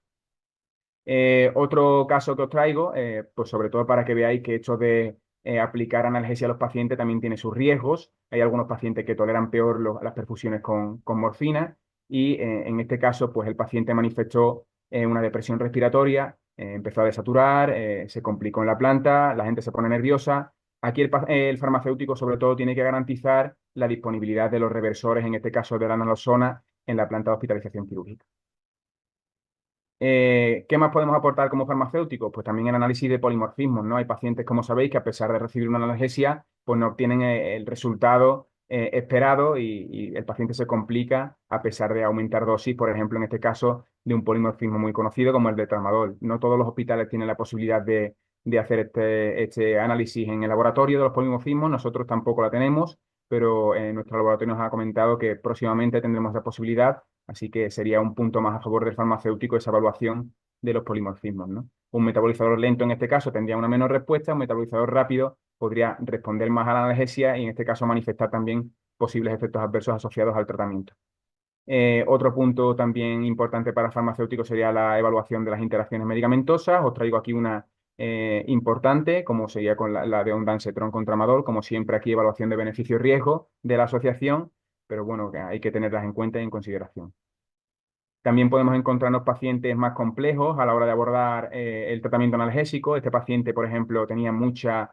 Otro caso que os traigo, pues sobre todo para que veáis que esto de aplicar analgesia a los pacientes también tiene sus riesgos. Hay algunos pacientes que toleran peor las perfusiones con morfina y en este caso pues el paciente manifestó una depresión respiratoria, empezó a desaturar, se complicó en la planta, la gente se pone nerviosa. Aquí el farmacéutico sobre todo tiene que garantizar la disponibilidad de los reversores, en este caso de la naloxona, en la planta de hospitalización quirúrgica. ¿Qué más podemos aportar como farmacéuticos? Pues también el análisis de polimorfismos, ¿no? Hay pacientes, como sabéis, que a pesar de recibir una analgesia, pues no obtienen el resultado esperado y el paciente se complica a pesar de aumentar dosis, por ejemplo, en este caso, de un polimorfismo muy conocido como el de tramadol. No todos los hospitales tienen la posibilidad de hacer este análisis en el laboratorio de los polimorfismos, nosotros tampoco la tenemos, pero nuestro laboratorio nos ha comentado que próximamente tendremos la posibilidad. Así que sería un punto más a favor del farmacéutico esa evaluación de los polimorfismos, ¿no? Un metabolizador lento en este caso tendría una menor respuesta, un metabolizador rápido podría responder más a la analgesia y en este caso manifestar también posibles efectos adversos asociados al tratamiento. Otro punto también importante para farmacéuticos sería la evaluación de las interacciones medicamentosas. Os traigo aquí una importante, como sería con la de ondansetron con tramadol. Como siempre aquí evaluación de beneficio-riesgo de la asociación, pero bueno, que hay que tenerlas en cuenta y en consideración. También podemos encontrarnos pacientes más complejos a la hora de abordar el tratamiento analgésico. Este paciente, por ejemplo, tenía muchas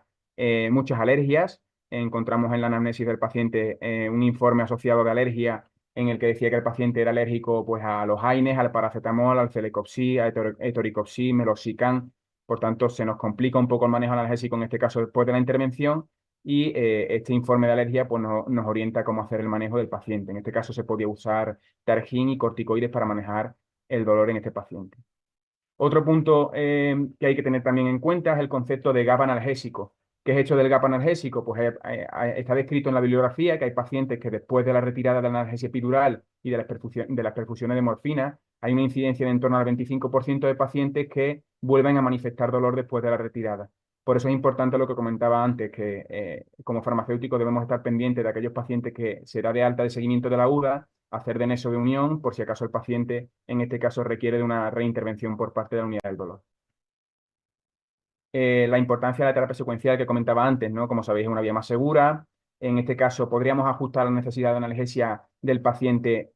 alergias. Encontramos en la anamnesis del paciente un informe asociado de alergia en el que decía que el paciente era alérgico pues, a los AINES, al paracetamol, al celecoxib, a etoricoxib, meloxicam. Por tanto, se nos complica un poco el manejo analgésico en este caso después de la intervención y este informe de alergia pues, nos orienta cómo hacer el manejo del paciente. En este caso se podía usar Targin y corticoides para manejar el dolor en este paciente. Otro punto que hay que tener también en cuenta es el concepto de GABA analgésico. ¿Qué es hecho del GABA analgésico? Pues está descrito en la bibliografía que hay pacientes que después de la retirada de la analgesia epidural y de las perfusiones de morfina, hay una incidencia de en torno al 25% de pacientes que vuelven a manifestar dolor después de la retirada. Por eso es importante lo que comentaba antes, que como farmacéuticos debemos estar pendientes de aquellos pacientes que se da de alta de seguimiento de la UDA, hacer de nexo de unión por si acaso el paciente en este caso requiere de una reintervención por parte de la unidad del dolor. La importancia de la terapia secuencial que comentaba antes, ¿no? Como sabéis, es una vía más segura. En este caso podríamos ajustar la necesidad de analgesia del paciente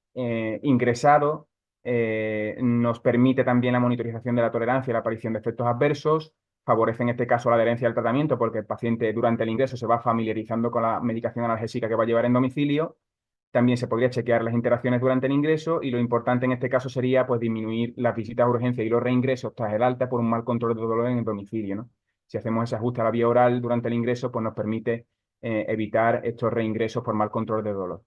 ingresado. Nos permite también la monitorización de la tolerancia y la aparición de efectos adversos. Favorece en este caso la adherencia al tratamiento porque el paciente durante el ingreso se va familiarizando con la medicación analgésica que va a llevar en domicilio. También se podría chequear las interacciones durante el ingreso y lo importante en este caso sería pues, disminuir las visitas a urgencia y los reingresos tras el alta por un mal control de dolor en el domicilio, ¿no? Si hacemos ese ajuste a la vía oral durante el ingreso, pues nos permite evitar estos reingresos por mal control de dolor.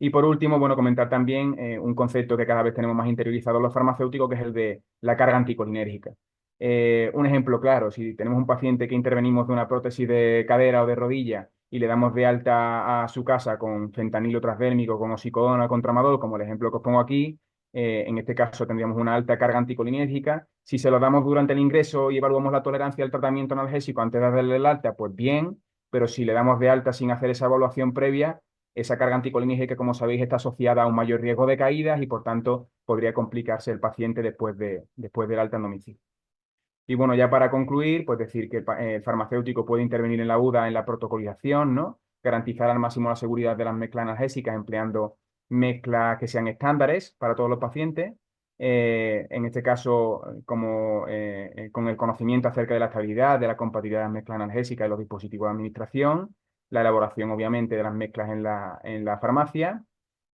Y por último, bueno, comentar también un concepto que cada vez tenemos más interiorizado los farmacéuticos, que es el de la carga anticolinérgica. Un ejemplo claro, si tenemos un paciente que intervenimos de una prótesis de cadera o de rodilla y le damos de alta a su casa con fentanilo transdérmico, con oxicodona, con tramadol, como el ejemplo que os pongo aquí, en este caso tendríamos una alta carga anticolinérgica. Si se lo damos durante el ingreso y evaluamos la tolerancia al tratamiento analgésico antes de darle el alta, pues bien, pero si le damos de alta sin hacer esa evaluación previa, esa carga anticolinérgica, como sabéis, está asociada a un mayor riesgo de caídas y, por tanto, podría complicarse el paciente después del alta en domicilio. Y bueno, ya para concluir, pues decir que el farmacéutico puede intervenir en la UDA en la protocolización, ¿no? Garantizar al máximo la seguridad de las mezclas analgésicas empleando mezclas que sean estándares para todos los pacientes. En este caso, como con el conocimiento acerca de la estabilidad, de la compatibilidad de las mezclas analgésicas y los dispositivos de administración, la elaboración, obviamente, de las mezclas en la farmacia,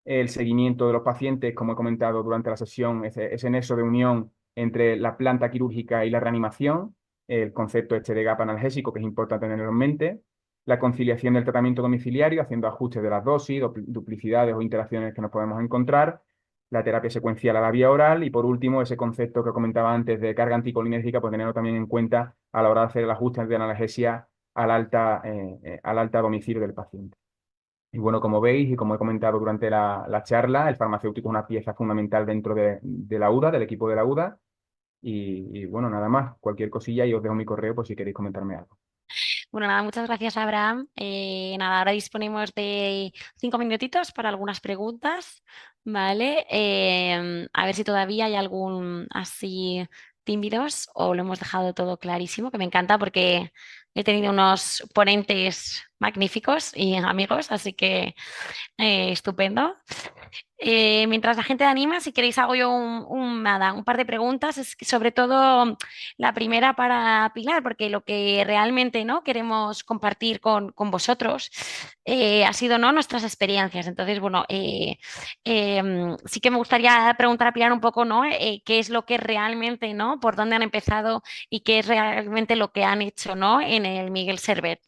el seguimiento de los pacientes, como he comentado durante la sesión, ese nexo de unión entre la planta quirúrgica y la reanimación, el concepto este de gap analgésico, que es importante tenerlo en mente, la conciliación del tratamiento domiciliario, haciendo ajustes de las dosis, duplicidades o interacciones que nos podemos encontrar, la terapia secuencial a la vía oral y, por último, ese concepto que comentaba antes de carga anticolinérgica, pues tenerlo también en cuenta a la hora de hacer el ajuste de analgesia al alta domicilio del paciente. Y bueno, como veis y como he comentado durante la charla, el farmacéutico es una pieza fundamental dentro de la UDA, del equipo de la UDA. Y bueno, nada más, cualquier cosilla y os dejo mi correo por si queréis comentarme algo. Bueno, nada, muchas gracias, Abraham. Nada, ahora disponemos de 5 minutitos para algunas preguntas, ¿vale? A ver si todavía hay algún así tímidos o lo hemos dejado todo clarísimo, que me encanta porque he tenido unos ponentes magníficos y amigos, así que estupendo. Mientras la gente anima, si queréis hago yo nada, un par de preguntas, es que sobre todo la primera para Pilar, porque lo que realmente ¿no? queremos compartir con vosotros ha sido ¿no? nuestras experiencias. Entonces, bueno, sí que me gustaría preguntar a Pilar un poco ¿no? Qué es lo que realmente, ¿no? por dónde han empezado y qué es realmente lo que han hecho ¿no? en el Miguel Servet.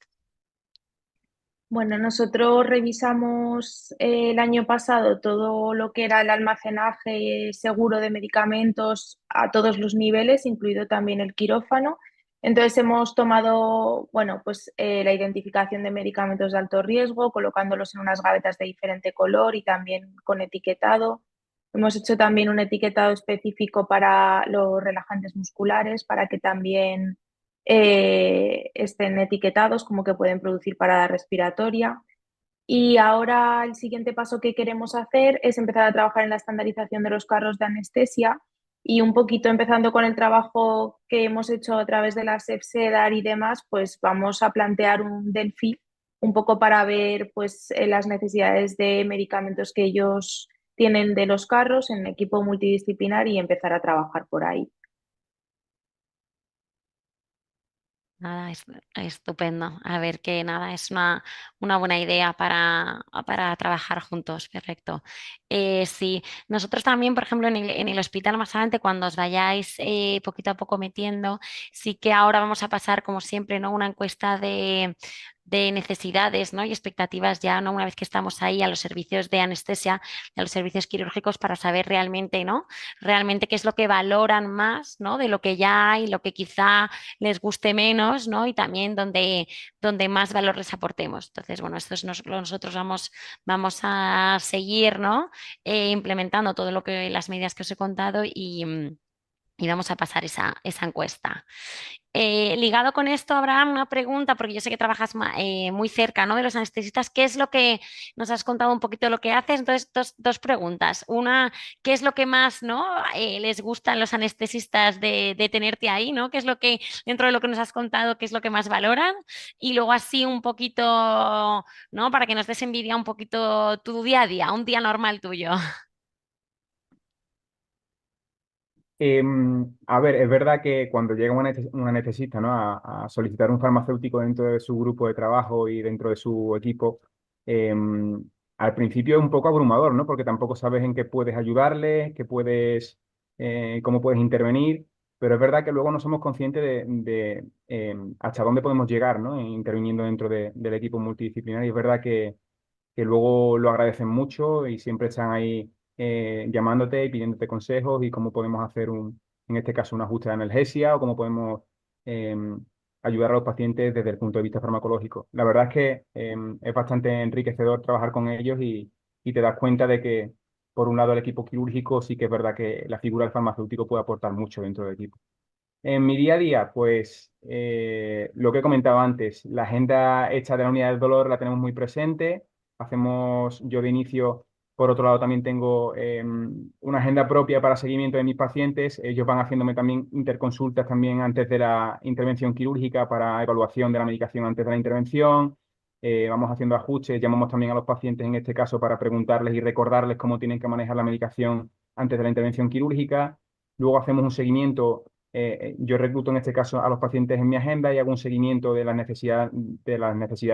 Bueno, nosotros revisamos el año pasado todo lo que era el almacenaje seguro de medicamentos a todos los niveles, incluido también el quirófano. Entonces hemos tomado, bueno, pues la identificación de medicamentos de alto riesgo, colocándolos en unas gavetas de diferente color y también con etiquetado. Hemos hecho también un etiquetado específico para los relajantes musculares, para que también estén etiquetados como que pueden producir parada respiratoria. Y ahora el siguiente paso que queremos hacer es empezar a trabajar en la estandarización de los carros de anestesia y un poquito empezando con el trabajo que hemos hecho a través de la SEPSEDAR y demás, pues vamos a plantear un Delphi un poco para ver pues las necesidades de medicamentos que ellos tienen de los carros en equipo multidisciplinar y empezar a trabajar por ahí. Nada, es estupendo. A ver que nada, es una buena idea para trabajar juntos. Perfecto. Sí, nosotros también, por ejemplo, en el hospital más adelante, cuando os vayáis poquito a poco metiendo, sí que ahora vamos a pasar, como siempre, ¿no? Una encuesta de necesidades, ¿no? y expectativas ya, ¿no? una vez que estamos ahí a los servicios de anestesia, a los servicios quirúrgicos para saber realmente, ¿no? realmente qué es lo que valoran más, ¿no? de lo que ya hay, lo que quizá les guste menos, ¿no? y también donde más valor les aportemos. Entonces, bueno, esto es nosotros vamos a seguir, ¿no? Implementando todo lo que las medidas que os he contado y vamos a pasar esa encuesta. Ligado con esto, Abraham, una pregunta, porque yo sé que trabajas muy cerca, ¿no? de los anestesistas. ¿Qué es lo que nos has contado un poquito de lo que haces? Entonces, dos preguntas. Una, ¿qué es lo que más ¿no? les gusta a los anestesistas de tenerte ahí? ¿no? ¿Qué es lo que, dentro de lo que nos has contado, qué es lo que más valoran? Y luego así un poquito, ¿no? para que nos des envidia un poquito tu día a día, un día normal tuyo. A ver, es verdad que cuando llega un anestesista, ¿no? a solicitar un farmacéutico dentro de su grupo de trabajo y dentro de su equipo, al principio es un poco abrumador, ¿no? Porque tampoco sabes en qué puedes ayudarle, cómo puedes intervenir, pero es verdad que luego no somos conscientes de hasta dónde podemos llegar, ¿no? Interviniendo dentro del equipo multidisciplinario. Es verdad que luego lo agradecen mucho y siempre están ahí llamándote y pidiéndote consejos y cómo podemos hacer en este caso, un ajuste de analgesia o cómo podemos ayudar a los pacientes desde el punto de vista farmacológico. La verdad es que es bastante enriquecedor trabajar con ellos y te das cuenta de que, por un lado, el equipo quirúrgico sí que es verdad que la figura del farmacéutico puede aportar mucho dentro del equipo. En mi día a día, pues lo que he comentado antes, la agenda hecha de la unidad del dolor la tenemos muy presente. Yo de inicio, por otro lado, también tengo una agenda propia para seguimiento de mis pacientes. Ellos van haciéndome también interconsultas también antes de la intervención quirúrgica para evaluación de la medicación antes de la intervención. Vamos haciendo ajustes, llamamos también a los pacientes en este caso para preguntarles y recordarles cómo tienen que manejar la medicación antes de la intervención quirúrgica. Luego hacemos un seguimiento. Yo recluto en este caso a los pacientes en mi agenda y hago un seguimiento de las necesidades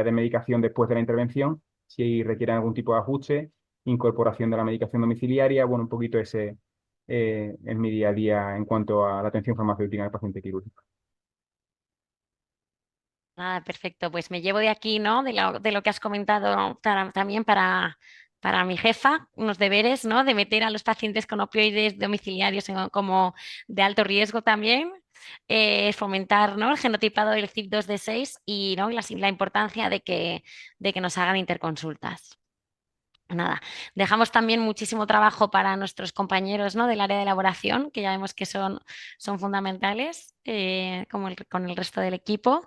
de medicación después de la intervención, si requieren algún tipo de ajuste, incorporación de la medicación domiciliaria. Bueno, un poquito ese es mi día a día en cuanto a la atención farmacéutica del paciente quirúrgico. Ah, perfecto, pues me llevo de aquí, ¿no? De lo que has comentado también para mi jefa, unos deberes, ¿no? De meter a los pacientes con opioides domiciliarios como de alto riesgo también, fomentar, ¿no? El genotipado del CYP2D6 y, ¿no? La importancia de que nos hagan interconsultas. Nada, dejamos también muchísimo trabajo para nuestros compañeros, ¿no? Del área de elaboración, que ya vemos que son fundamentales, con el resto del equipo.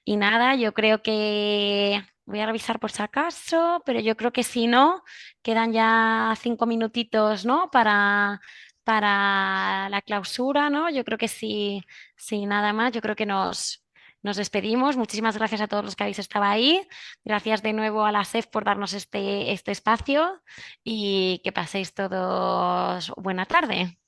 Y nada, yo creo que voy a revisar por si acaso, pero yo creo que si no, quedan ya 5 minutitos, ¿no? Para la clausura, ¿no? Yo creo que sí, nada más, yo creo que nos despedimos. Muchísimas gracias a todos los que habéis estado ahí. Gracias de nuevo a la SEF por darnos este espacio y que paséis todos buena tarde.